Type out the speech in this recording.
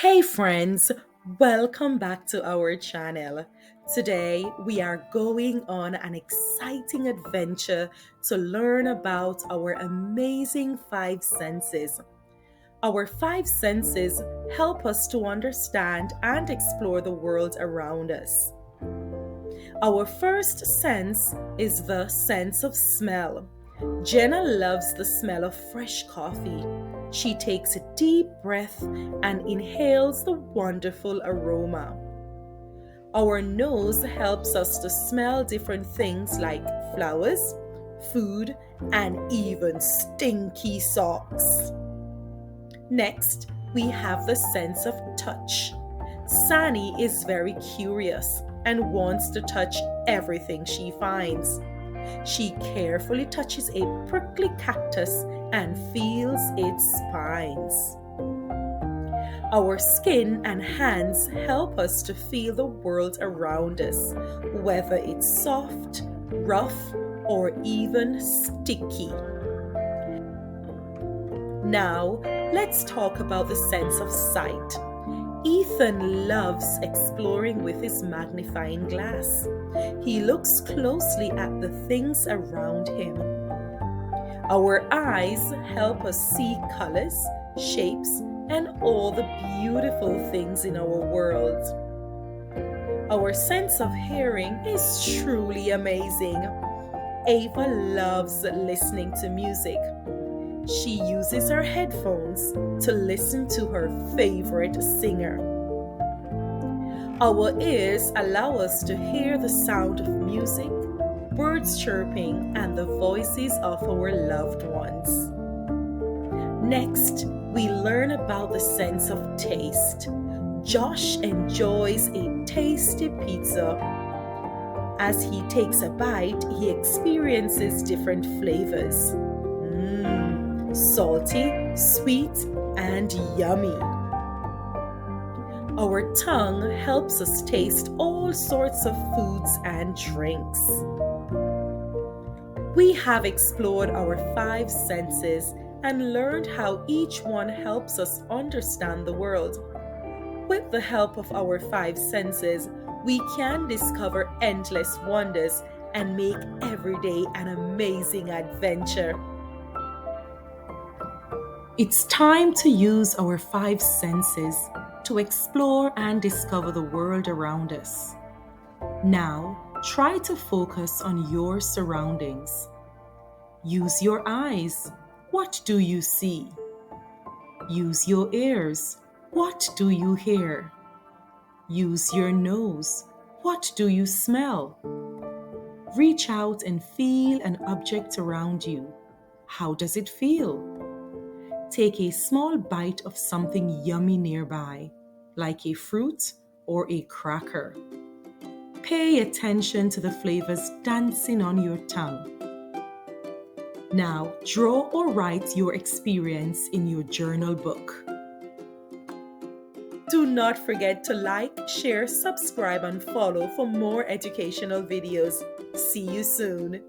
Hey friends, welcome back to our channel. Today we are going on an exciting adventure to learn about our amazing five senses. Our five senses help us to understand and explore the world around us. Our first sense is the sense of smell. Jenna loves the smell of fresh coffee. She takes a deep breath and inhales the wonderful aroma. Our nose helps us to smell different things like flowers, food, and even stinky socks. Next, we have the sense of touch. Sani is very curious and wants to touch everything she finds. She carefully touches a prickly cactus and feels its spines. Our skin and hands help us to feel the world around us, whether it's soft, rough, or even sticky. Now, let's talk about the sense of sight. Ethan loves exploring with his magnifying glass. He looks closely at the things around him. Our eyes help us see colors, shapes, and all the beautiful things in our world. Our sense of hearing is truly amazing. Ava loves listening to music. She uses her headphones to listen to her favorite singer. Our ears allow us to hear the sound of music, birds chirping, and the voices of our loved ones. Next, we learn about the sense of taste. Josh enjoys a tasty pizza. As he takes a bite, he experiences different flavors. Salty, sweet, and yummy. Our tongue helps us taste all sorts of foods and drinks. We have explored our five senses and learned how each one helps us understand the world. With the help of our five senses, we can discover endless wonders and make every day an amazing adventure. It's time to use our five senses to explore and discover the world around us. Now, try to focus on your surroundings. Use your eyes. What do you see? Use your ears. What do you hear? Use your nose. What do you smell? Reach out and feel an object around you. How does it feel? Take a small bite of something yummy nearby, like a fruit or a cracker. Pay attention to the flavors dancing on your tongue. Now, draw or write your experience in your journal book. Do not forget to like, share, subscribe, and follow for more educational videos. See you soon.